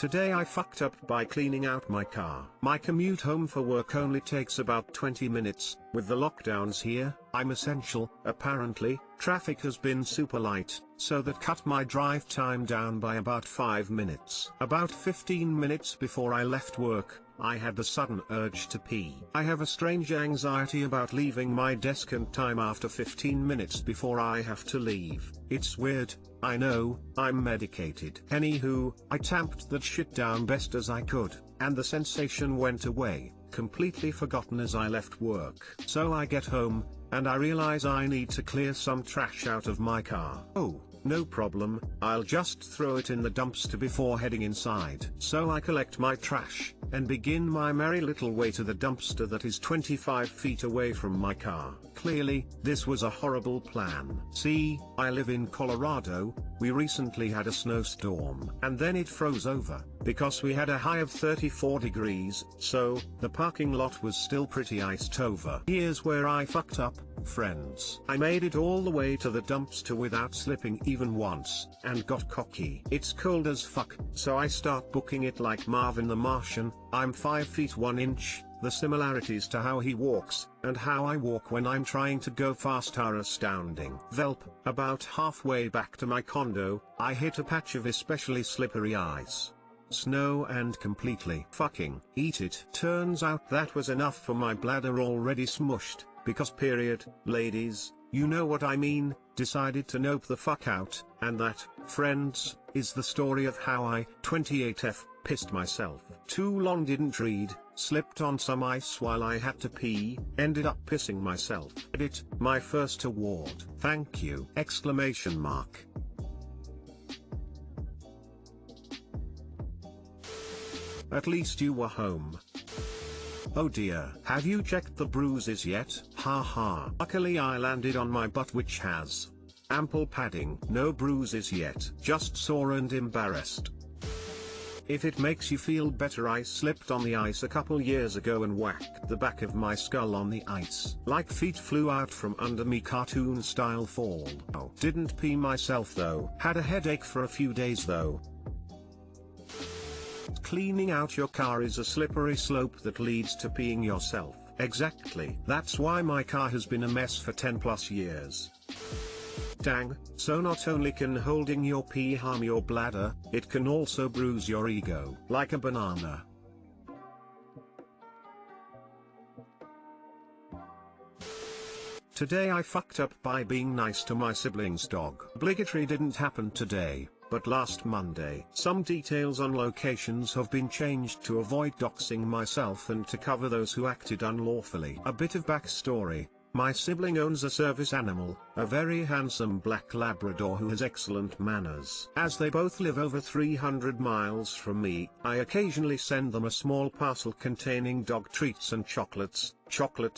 Today I fucked up by cleaning out my car. My commute home for work only takes about 20 minutes, with the lockdowns here, I'm essential, apparently. Traffic has been super light, so that cut my drive time down by about 5 minutes. About 15 minutes before I left work, I had the sudden urge to pee. I have a strange anxiety about leaving my desk and time after 15 minutes before I have to leave. It's weird, I know, I'm medicated. Anywho, I tamped that shit down best as I could, and the sensation went away, completely forgotten as I left work. So I get home, and I realize I need to clear some trash out of my car. Oh, no problem, I'll just throw it in the dumpster before heading inside. So I collect my trash, and begin my merry little way to the dumpster that is 25 feet away from my car. Clearly, this was a horrible plan. See, I live in Colorado, we recently had a snowstorm. And then it froze over, because we had a high of 34 degrees, so, the parking lot was still pretty iced over. Here's where I fucked up, friends. I made it all the way to the dumpster without slipping even once, and got cocky. It's cold as fuck, so I start booking it like Marvin the Martian. I'm 5 feet 1 inch, the similarities to how he walks, and how I walk when I'm trying to go fast are astounding. Velp, about halfway back to my condo, I hit a patch of especially slippery ice. Snow and completely fucking eat it. Turns out that was enough for my bladder already smushed, because period, ladies, you know what I mean, decided to nope the fuck out, and that, friends, is the story of how I, 28F, pissed myself. Too long didn't read, slipped on some ice while I had to pee, ended up pissing myself. Edit, my first award. Thank you! Exclamation mark. At least you were home. Oh dear. Have you checked the bruises yet? Haha. Luckily I landed on my butt, which has ample padding. No bruises yet. Just sore and embarrassed. If it makes you feel better, I slipped on the ice a couple years ago and whacked the back of my skull on the ice. Like feet flew out from under me, cartoon style fall. Oh. Didn't pee myself though. Had a headache for a few days though. Cleaning out your car is a slippery slope that leads to peeing yourself. Exactly. That's why my car has been a mess for 10 plus years. Dang, so not only can holding your pee harm your bladder, it can also bruise your ego, like a banana. Today I fucked up by being nice to my sibling's dog. Obligatory didn't happen today, but last Monday. Some details on locations have been changed to avoid doxing myself and to cover those who acted unlawfully. A bit of backstory. My sibling owns a service animal, a very handsome black Labrador who has excellent manners. As they both live over 300 miles from me, I occasionally send them a small parcel containing dog treats and chocolates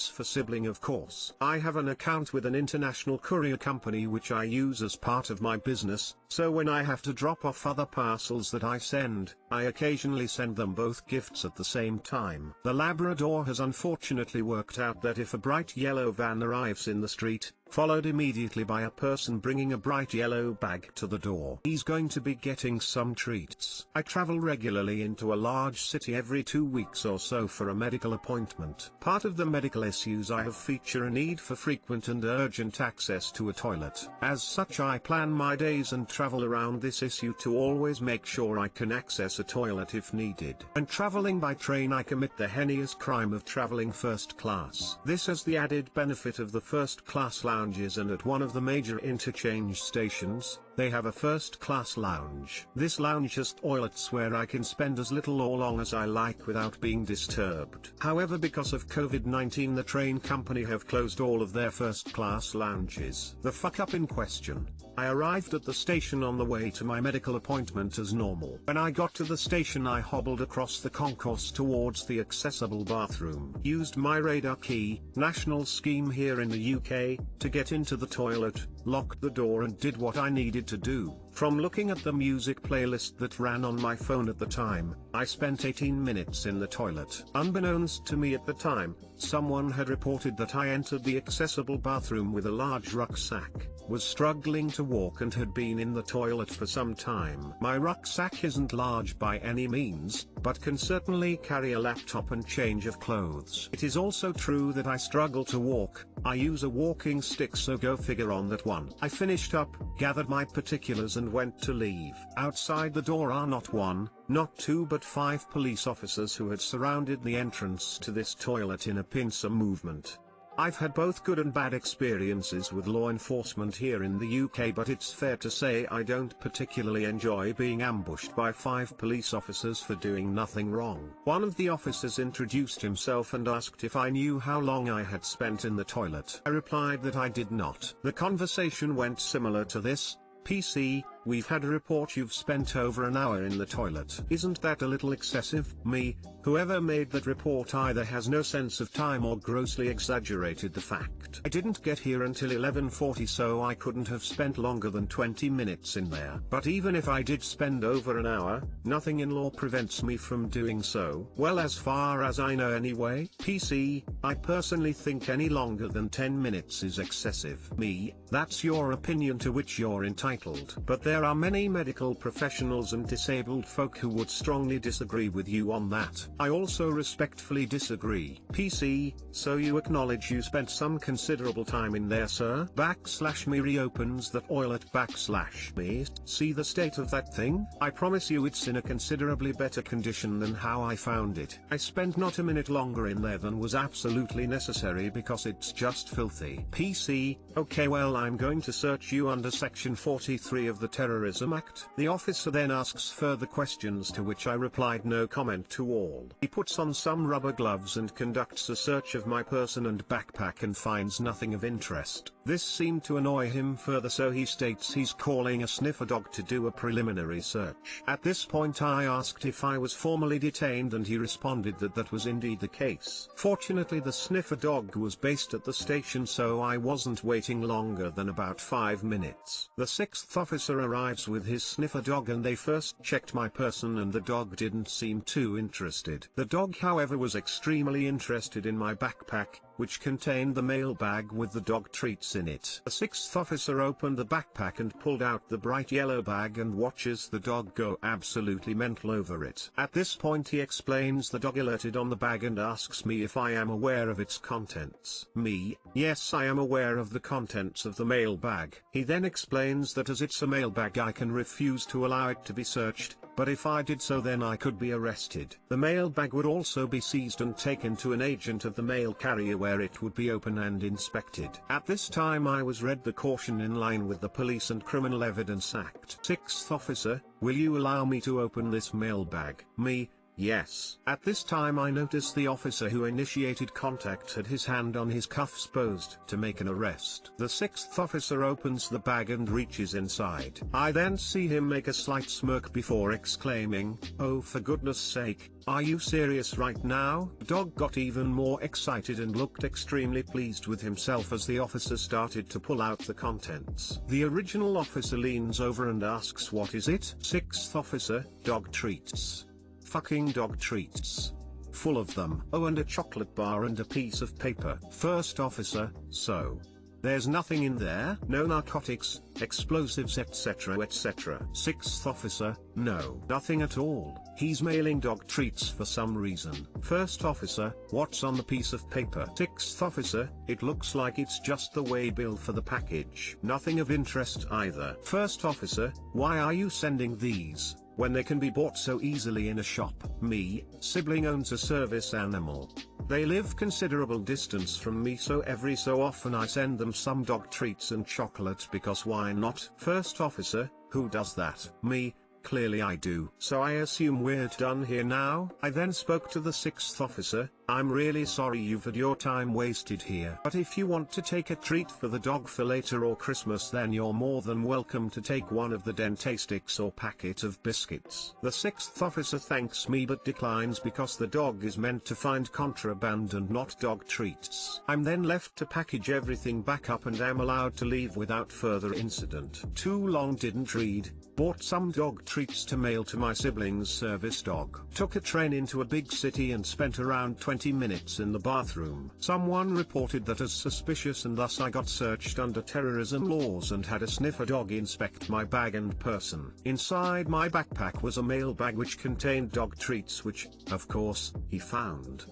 for sibling of course. I have an account with an international courier company which I use as part of my business, so when I have to drop off other parcels that I send, I occasionally send them both gifts at the same time. The Labrador has unfortunately worked out that if a bright yellow van arrives in the street, followed immediately by a person bringing a bright yellow bag to the door, he's going to be getting some treats. I travel regularly into a large city every 2 weeks or so for a medical appointment. Part of the medical issues I have feature a need for frequent and urgent access to a toilet. As such, I plan my days and travel around this issue to always make sure I can access a toilet if needed. When traveling by train, I commit the heinous crime of traveling first class. This has the added benefit of the first class lounges, and at one of the major interchange stations, they have a first-class lounge. This lounge has toilets where I can spend as little or long as I like without being disturbed. However, because of COVID-19, the train company have closed all of their first-class lounges. The fuck-up in question. I arrived at the station on the way to my medical appointment as normal. When I got to the station, I hobbled across the concourse towards the accessible bathroom. Used my radar key, national scheme here in the UK, to get into the toilet, locked the door and did what I needed to do. From looking at the music playlist that ran on my phone at the time, I spent 18 minutes in the toilet. Unbeknownst to me at the time, someone had reported that I entered the accessible bathroom with a large rucksack. was struggling to walk and had been in the toilet for some time. My rucksack isn't large by any means, but can certainly carry a laptop and change of clothes. It is also true that I struggle to walk. I use a walking stick, so go figure on that one. I finished up, gathered my particulars and went to leave. Outside the door are not one, not two but 5 police officers who had surrounded the entrance to this toilet in a pincer movement. I've had both good and bad experiences with law enforcement here in the UK, but it's fair to say I don't particularly enjoy being ambushed by 5 police officers for doing nothing wrong. One of the officers introduced himself and asked if I knew how long I had spent in the toilet. I replied that I did not. The conversation went similar to this: PC, we've had a report you've spent over an hour in the toilet. Isn't that a little excessive? Me, whoever made that report either has no sense of time or grossly exaggerated the fact. I didn't get here until 11:40, so I couldn't have spent longer than 20 minutes in there. But even if I did spend over an hour, nothing in law prevents me from doing so. Well, as far as I know anyway. PC, I personally think any longer than 10 minutes is excessive. Me, that's your opinion to which you're entitled. But there are many medical professionals and disabled folk who would strongly disagree with you on that. I also respectfully disagree. PC, so you acknowledge you spent some considerable time in there, sir? /me reopens the toilet /me. See the state of that thing? I promise you it's in a considerably better condition than how I found it. I spent not a minute longer in there than was absolutely necessary because it's just filthy. PC, okay, well, I'm going to search you under section 43 of the Terrorism Act. The officer then asks further questions, to which I replied no comment to all. He puts on some rubber gloves and conducts a search of my person and backpack and finds nothing of interest. This seemed to annoy him further, so he states he's calling a sniffer dog to do a preliminary search. At this point I asked if I was formally detained and he responded that that was indeed the case. Fortunately the sniffer dog was based at the station, so I wasn't waiting longer than about 5 minutes. The 6th officer arrives with his sniffer dog and they first checked my person and the dog didn't seem too interested. The dog, however, was extremely interested in my backpack, which contained the mail bag with the dog treats in it. The 6th officer opened the backpack and pulled out the bright yellow bag and watches the dog go absolutely mental over it. At this point he explains the dog alerted on the bag and asks me if I am aware of its contents. Me, yes, I am aware of the contents of the mail bag. He then explains that as it's a mail bag I can refuse to allow it to be searched, but if I did so then I could be arrested. The mail bag would also be seized and taken to an agent of the mail carrier where it would be opened and inspected. At this time I was read the caution in line with the Police and Criminal Evidence Act. 6th officer, will you allow me to open this mail bag? Me, yes. At this time I noticed the officer who initiated contact had his hand on his cuffs posed to make an arrest. The 6th officer opens the bag and reaches inside. I then see him make a slight smirk before exclaiming, "Oh, for goodness sake, are you serious right now?" The dog got even more excited and looked extremely pleased with himself as the officer started to pull out the contents. The original officer leans over and asks, "What is it?" 6th officer, "Dog treats. Fucking dog treats. Full of them. Oh, and a chocolate bar and a piece of paper." 1st officer, "So there's nothing in there? No narcotics, explosives, etc., etc.?" 6th officer, "No, nothing at all. He's mailing dog treats for some reason." 1st officer, "What's on the piece of paper?" 6th officer, "It looks like it's just the way bill for the package. Nothing of interest either." 1st officer, "Why are you sending these when they can be bought so easily in a shop?" Me, "Sibling owns a service animal. They live considerable distance from me, so every so often I send them some dog treats and chocolate because why not?" 1st officer, "Who does that?" Me, "Clearly I do. So I assume we're done here now?" I then spoke to the 6th officer, "I'm really sorry you've had your time wasted here. But if you want to take a treat for the dog for later or Christmas, then you're more than welcome to take one of the Dentastics or packet of biscuits." The 6th officer thanks me but declines because the dog is meant to find contraband and not dog treats. I'm then left to package everything back up and am allowed to leave without further incident. Too long didn't read. Bought some dog treats to mail to my sibling's service dog. Took a train into a big city and spent around 20 20 minutes in the bathroom. Someone reported that as suspicious, and thus I got searched under terrorism laws and had a sniffer dog inspect my bag and person. Inside my backpack was a mail bag which contained dog treats, which, of course, he found.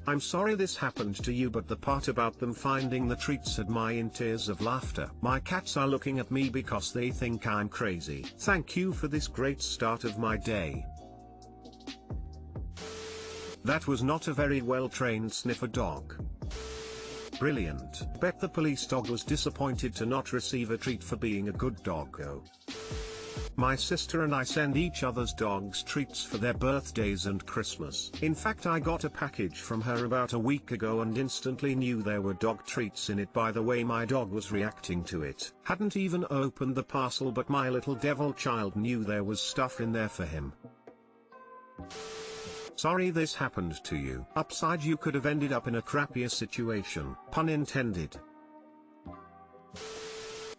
I'm sorry this happened to you, but the part about them finding the treats had me in tears of laughter. My cats are looking at me because they think I'm crazy. Thank you for this great start of my day. That was not a very well-trained sniffer dog. Brilliant. Bet the police dog was disappointed to not receive a treat for being a good doggo. My sister and I send each other's dogs treats for their birthdays and Christmas. In fact, I got a package from her about a week ago and instantly knew there were dog treats in it by the way my dog was reacting to it. Hadn't even opened the parcel, but my little devil child knew there was stuff in there for him. Sorry this happened to you. Upside, you could have ended up in a crappier situation. Pun intended.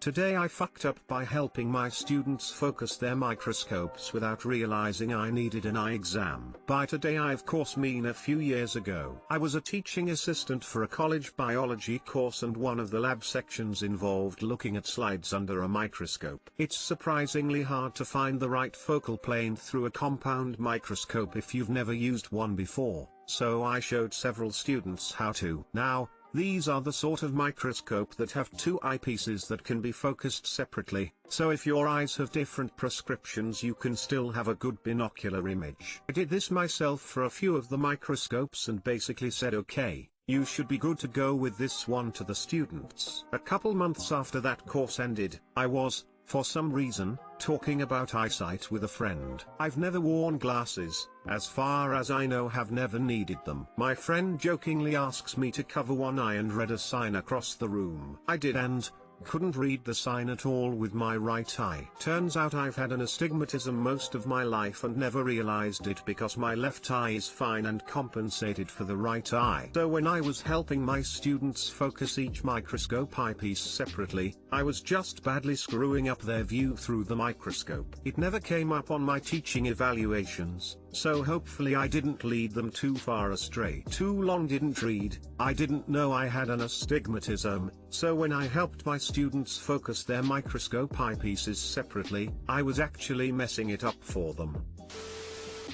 Today I fucked up by helping my students focus their microscopes without realizing I needed an eye exam. By today I of course mean a few years ago. I was a teaching assistant for a college biology course, and one of the lab sections involved looking at slides under a microscope. It's surprisingly hard to find the right focal plane through a compound microscope if you've never used one before, so I showed several students how to. Now, these are the sort of microscope that have two eyepieces that can be focused separately, so if your eyes have different prescriptions you can still have a good binocular image. I did this myself for a few of the microscopes and basically said, okay, you should be good to go with this one to the students. A couple months after that course ended, I was, for some reason, talking about eyesight with a friend. I've never worn glasses, as far as I know have never needed them. My friend jokingly asks me to cover one eye and read a sign across the room. I did and couldn't read the sign at all with my right eye. Turns out I've had an astigmatism most of my life and never realized it because my left eye is fine and compensated for the right eye. So when I was helping my students focus each microscope eyepiece separately, I was just badly screwing up their view through the microscope. It never came up on my teaching evaluations, so hopefully I didn't lead them too far astray. Too long didn't read. I didn't know I had an astigmatism, so when I helped my students focus their microscope eyepieces separately, I was actually messing it up for them.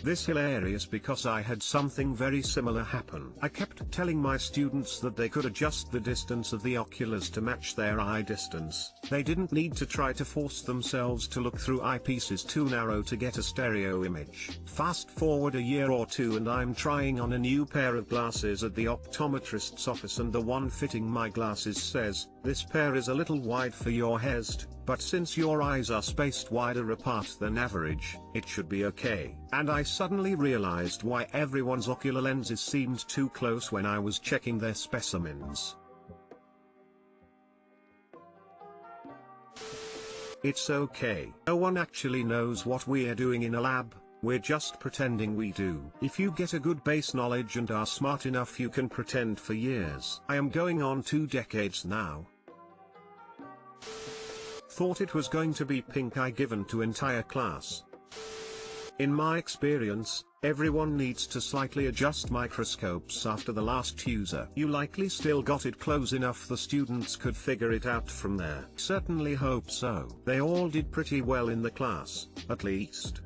This hilarious because I had something very similar happen. I kept telling my students that they could adjust the distance of the oculars to match their eye distance. They didn't need to try to force themselves to look through eyepieces too narrow to get a stereo image. Fast forward a year or two and I'm trying on a new pair of glasses at the optometrist's office, and the one fitting my glasses says, "This pair is a little wide for your head, but since your eyes are spaced wider apart than average, it should be okay." And I suddenly realized why everyone's ocular lenses seemed too close when I was checking their specimens. It's okay. No one actually knows what we're doing in a lab. We're just pretending we do. If you get a good base knowledge and are smart enough, you can pretend for years. I am going on 2 decades now. Thought it was going to be pink eye given to entire class. In my experience, everyone needs to slightly adjust microscopes after the last user. You likely still got it close enough the students could figure it out from there. Certainly hope so. They all did pretty well in the class, at least.